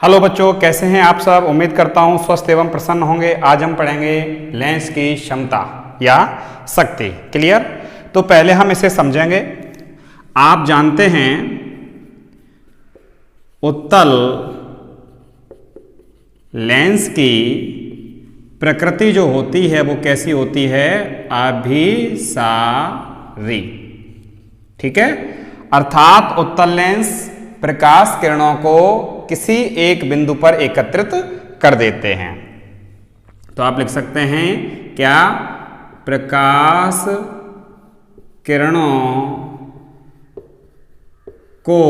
Hello बच्चों, कैसे हैं आप सब। उम्मीद करता हूं स्वस्थ एवं प्रसन्न होंगे। आज हम पढ़ेंगे लेंस की क्षमता या शक्ति। क्लियर। तो पहले हम इसे समझेंगे। आप जानते हैं उत्तल लेंस की प्रकृति जो होती है वो कैसी होती है? अभिसारी। ठीक है। अर्थात उत्तल लेंस प्रकाश किरणों को किसी एक बिंदु पर एकत्रित कर देते हैं। तो आप लिख सकते हैं क्या? प्रकाश किरणों को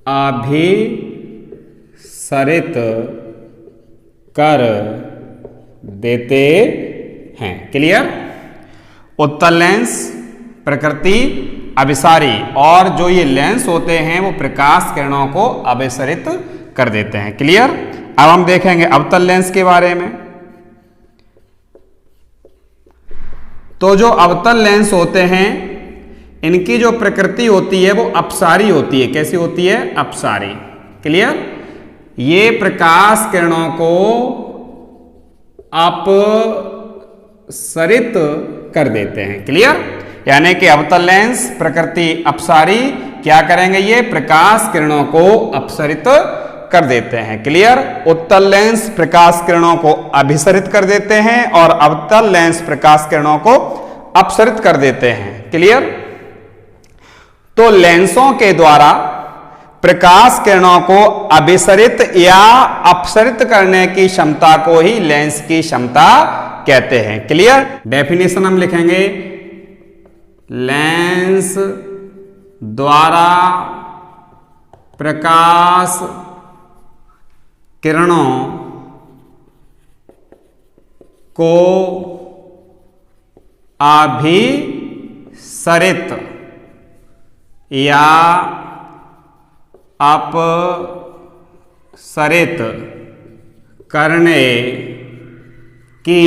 अभिसरित कर देते हैं। क्लियर। उत्तल लेंस प्रकृति अभिसारी, और जो ये लेंस होते हैं वो प्रकाश किरणों को अभिसरित कर देते हैं। क्लियर। अब हम देखेंगे अवतल लेंस के बारे में। तो जो अवतल लेंस होते हैं इनकी जो प्रकृति होती है वो अपसारी होती है। कैसी होती है? अपसारी। क्लियर। ये प्रकाश किरणों को अपसरित कर देते हैं। क्लियर। यानी कि अवतल लेंस प्रकृति अपसारी क्या करेंगे? ये प्रकाश किरणों को अपसरित कर देते हैं। क्लियर। उत्तल लेंस प्रकाश किरणों को अभिसरित कर देते हैं और अवतल लेंस प्रकाश किरणों को अपसरित कर देते हैं। क्लियर। तो लेंसों के द्वारा प्रकाश किरणों को अभिसरित या अपसरित करने की क्षमता को ही लेंस की क्षमता कहते हैं। क्लियर। डेफिनेशन हम लिखेंगे। लेंस द्वारा प्रकाश किरणों को अभिसरित या अपसरित करने की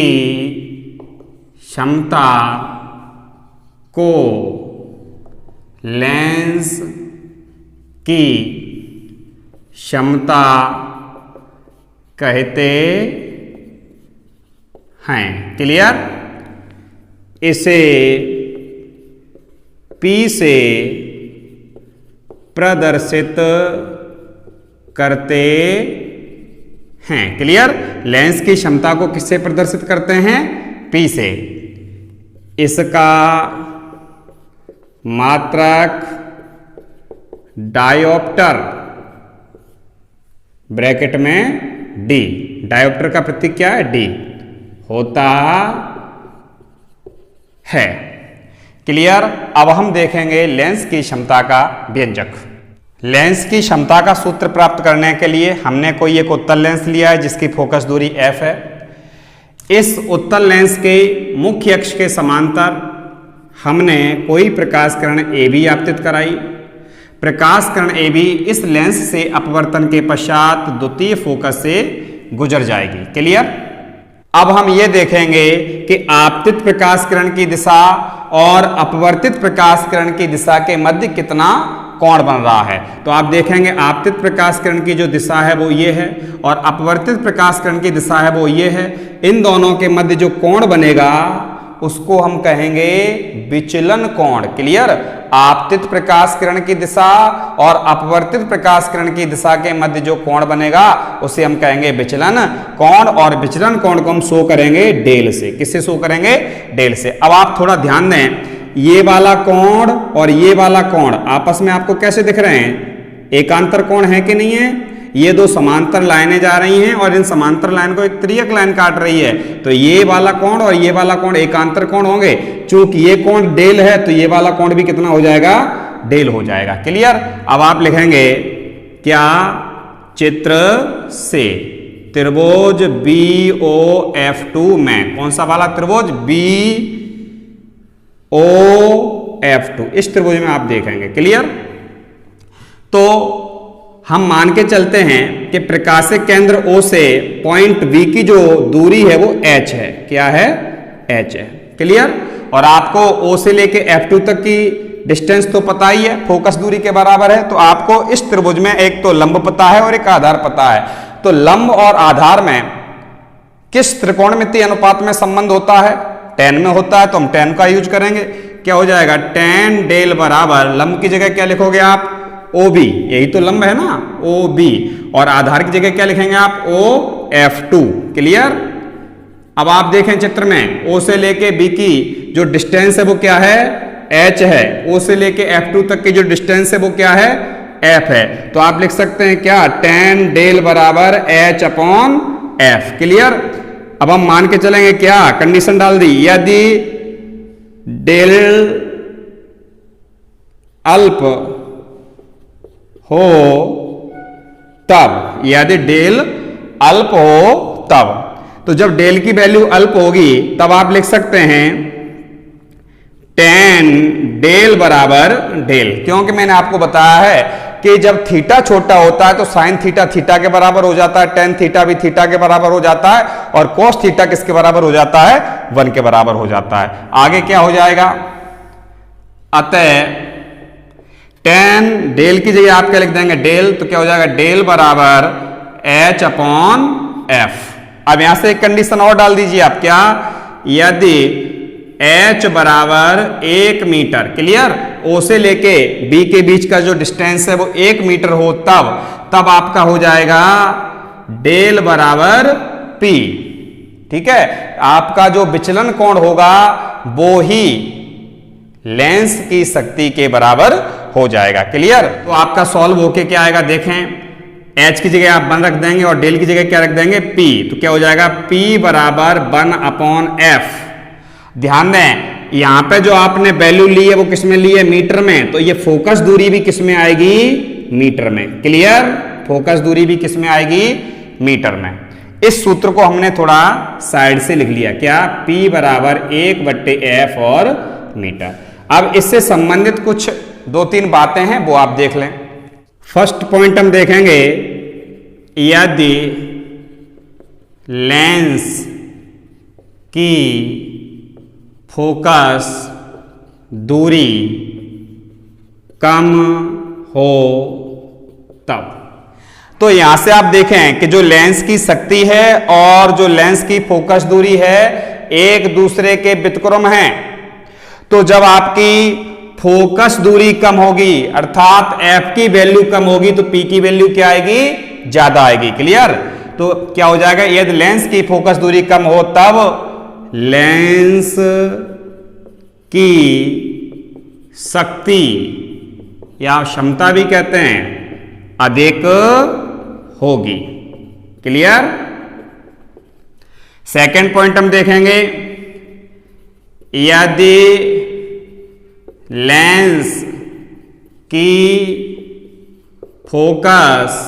क्षमता को लेंस की क्षमता कहते हैं। क्लियर। इसे P से प्रदर्शित करते हैं। क्लियर। लेंस की क्षमता को किससे प्रदर्शित करते हैं? P से। इसका मात्रक डायोप्टर ब्रैकेट में D, डायोप्टर का प्रतीक क्या है? D होता है। क्लियर। अब हम देखेंगे लेंस की क्षमता का व्यंजक। लेंस की क्षमता का सूत्र प्राप्त करने के लिए हमने कोई एक उत्तल लेंस लिया है जिसकी फोकस दूरी f है। इस उत्तल लेंस के मुख्य अक्ष के समांतर हमने कोई प्रकाश किरण AB आपतित कराई। प्रकाश किरण AB इस लेंस से अपवर्तन के पश्चात द्वितीय फोकस से गुजर जाएगी। क्लियर। अब हम ये देखेंगे कि आपतित प्रकाश किरण की दिशा और अपवर्तित प्रकाश किरण की दिशा के मध्य कितना कोण बन रहा है। तो आप देखेंगे आपतित प्रकाश किरण की जो दिशा है वो ये है और अपवर्तित प्रकाश किरण की दिशा है वो ये है। इन दोनों के मध्य जो कोण बनेगा उसको हम कहेंगे विचलन कोण। क्लियर। आपतित प्रकाश किरण की दिशा और अपवर्तित प्रकाश किरण की दिशा के मध्य जो कोण बनेगा उसे हम कहेंगे विचलन कोण, और विचलन कोण को हम शो करेंगे डेल से। किससे शो करेंगे? डेल से। अब आप थोड़ा ध्यान दें, ये वाला कोण और ये वाला कोण आपस में आपको कैसे दिख रहे हैं? एकांतर कोण है कि नहीं है? ये दो समांतर लाइनें जा रही हैं और इन समांतर लाइन को एक तिर्यक लाइन काट रही है। तो ये वाला कोण और ये वाला कोण एकांतर कोण होंगे। चूंकि ये कोण डेल है तो ये वाला कोण भी कितना हो जाएगा? डेल हो जाएगा। क्लियर। अब आप लिखेंगे क्या? चित्र से त्रिभुज BOF2 में कौन सा वाला त्रिभुज? BOF2। इस त्रिभुज में आप देखेंगे। क्लियर। तो हम मान के चलते हैं कि प्रकाशिक केंद्र O से पॉइंट B की जो दूरी है वो h है। क्या है? h है। क्लियर। और आपको O से लेके F2 तक की डिस्टेंस तो पता ही है, फोकस दूरी के बराबर है। तो आपको इस त्रिभुज में एक तो लंब पता है और एक आधार पता है। तो लंब और आधार में किस त्रिकोणमितीय अनुपात में संबंध होता है? tan में होता है, तो हम tan का यूज करेंगे। क्या हो जाएगा? tan डेल बराबर लंब की जगह क्या लिखोगे आप? OB, यही तो लंब है ना, OB। और आधार की जगह क्या लिखेंगे आप? OF2। क्लियर? अब आप देखें चित्र में O से लेके B की जो डिस्टेंस है वो क्या है? H है। O से लेके F2 तक की जो डिस्टेंस है वो क्या है? F है। तो आप लिख सकते हैं क्या? tan डेल बराबर H अपॉन F। क्लियर? अब हम मान के चलेंगे क्या? कंडीशन डाल दी, यदि डेल अल्प हो तब, यदि डेल अल्प हो तब। तो जब डेल की वैल्यू अल्प होगी तब आप लिख सकते हैं tan डेल बराबर डेल, क्योंकि मैंने आपको बताया है कि जब थीटा छोटा होता है तो साइन थीटा थीटा के बराबर हो जाता है, tan थीटा भी थीटा के बराबर हो जाता है, और कोस थीटा किसके बराबर हो जाता है? 1 के बराबर हो जाता है। आगे क्या हो जाएगा? अतः tan डेल की जगह आप क्या लिख देंगे? डेल, तो क्या हो जाएगा? डेल बराबर H अपॉन F। अब यहां से एक कंडीशन और डाल दीजिए आप, क्या? यदि H बराबर 1 मीटर, क्लियर, O से लेके B के बीच का जो डिस्टेंस है वो 1 मीटर हो तब आपका हो जाएगा डेल बराबर P। ठीक है? आपका जो विचलन कोण होगा वो ही लेंस की शक्ति के बराबर हो जाएगा। क्लियर? तो आपका सॉल्व होके क्या आएगा देखें, H की जगह आप 1 रख देंगे और डेल की जगह क्या रख देंगे? P। तो क्या हो जाएगा? P बराबर 1 अपॉन F। ध्यान दें, यहां पे जो आपने वैल्यू ली है वो किस में ली है? मीटर में। तो ये फोकस दूरी भी किस में आएगी? मीटर में। क्लियर? फोकस दूरी भी किस में आएगी? मीटर में। इस सूत्र को हमने थोड़ा साइड से लिख लिया, क्या? P बराबर 1/F और मीटर। अब इससे संबंधित कुछ 2-3 बातें हैं वो आप देख लें। फर्स्ट पॉइंट हम देखेंगे, यदि लेंस की फोकस दूरी कम हो तब। तो यहां से आप देखें कि जो लेंस की शक्ति है और जो लेंस की फोकस दूरी है एक दूसरे के व्युत्क्रम हैं। तो जब आपकी फोकस दूरी कम होगी अर्थात F की वैल्यू कम होगी तो P की वैल्यू क्या आएगी? ज्यादा आएगी। क्लियर? तो क्या हो जाएगा? यदि लेंस की फोकस दूरी कम हो तब लेंस की शक्ति या क्षमता भी कहते हैं अधिक होगी। क्लियर? सेकंड पॉइंट हम देखेंगे, यदि लेंस की फोकस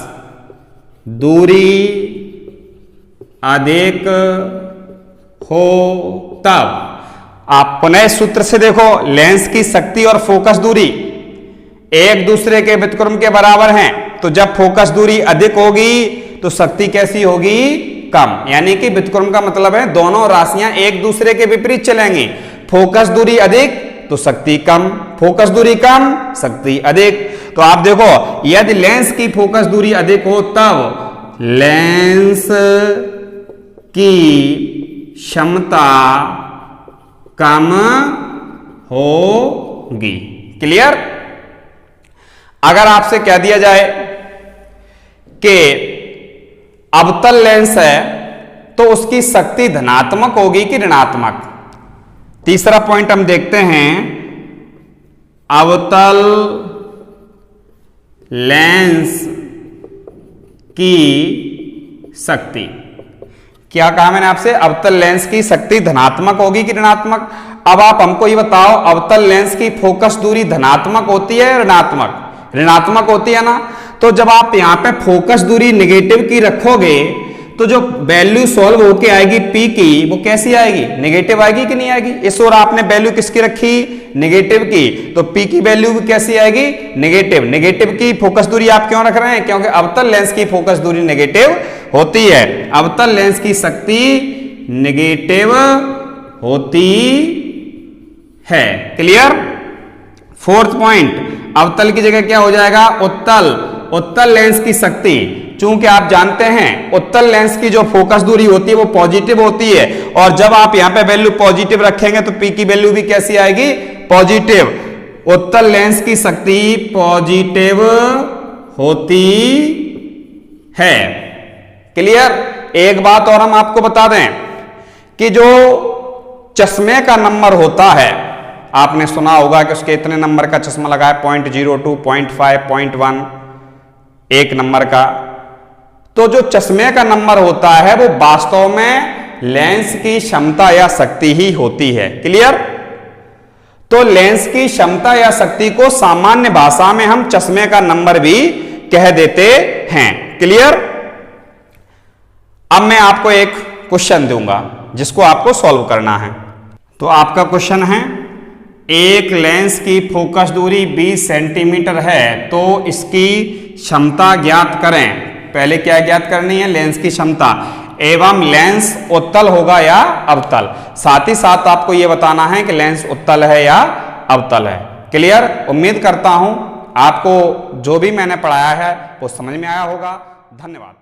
दूरी अधिक हो तब। आप पुनः सूत्र से देखो, लेंस की शक्ति और फोकस दूरी एक दूसरे के व्युत्क्रम के बराबर हैं। तो जब फोकस दूरी अधिक होगी तो शक्ति कैसी होगी? कम। यानी कि व्युत्क्रम का मतलब है दोनों राशियां एक दूसरे के विपरीत चलेंगी। फोकस दूरी अधिक तो शक्ति कम, फोकस दूरी कम शक्ति अधिक। तो आप देखो, यदि लेंस की फोकस दूरी अधिक हो तब लेंस की क्षमता कम होगी। क्लियर? अगर आपसे कह दिया जाए कि अवतल लेंस है तो उसकी शक्ति धनात्मक होगी कि ऋणात्मक? तीसरा पॉइंट हम देखते हैं, अवतल लेंस की शक्ति। क्या कहा मैंने आपसे? अवतल लेंस की शक्ति धनात्मक होगी कि ऋणात्मक? अब आप हमको ये बताओ, अवतल लेंस की फोकस दूरी धनात्मक होती है या ऋणात्मक? ऋणात्मक होती है ना। तो जब आप यहां पे फोकस दूरी नेगेटिव की रखोगे तो जो वैल्यू सॉल्व होके आएगी P की वो कैसी आएगी? नेगेटिव आएगी कि नहीं आएगी? इस ओर आपने वैल्यू किसकी रखी? नेगेटिव की। तो P की वैल्यू कैसी आएगी? नेगेटिव। नेगेटिव की फोकस दूरी आप क्यों रख रहे हैं? क्योंकि अवतल लेंस की फोकस दूरी नेगेटिव होती है। अवतल लेंस की शक्ति नेगेटिव होती है। क्लियर? फोर्थ पॉइंट, अवतल की जगह क्या हो जाएगा, उत्तल। उत्तल लेंस की शक्ति, चूंकि आप जानते हैं उत्तल लेंस की जो फोकस दूरी होती है वो पॉजिटिव होती है, और जब आप यहां पे वैल्यू पॉजिटिव रखेंगे तो पी की वैल्यू भी कैसी आएगी, पॉजिटिव। उत्तल लेंस की शक्ति पॉजिटिव होती है। क्लियर। एक बात और हम आपको बता दें कि जो चश्मे का नंबर होता है, आपने सुना होगा कि उसके इतने नंबर का चश्मा लगा है, 0.02, 0.5, 0.1, एक नंबर का। तो जो चश्मे का नंबर होता है वो वास्तव में लेंस की क्षमता या शक्ति ही होती है। क्लियर। तो लेंस की क्षमता या शक्ति को सामान्य भाषा में हम चश्मे का नंबर भी कह देते हैं। क्लियर। अब मैं आपको एक क्वेश्चन दूंगा जिसको आपको सॉल्व करना है। तो आपका क्वेश्चन है, एक लेंस की फोकस दूरी 20 सेंटीमीटर है तो इसकी क्षमता ज्ञात करें। पहले क्या ज्ञात करनी है, लेंस की क्षमता, एवं लेंस उत्तल होगा या अवतल। साथ ही साथ आपको यह बताना है कि लेंस उत्तल है या अवतल है। क्लियर। उम्मीद करता हूं आपको जो भी मैंने पढ़ाया है वो समझ में आया होगा। धन्यवाद।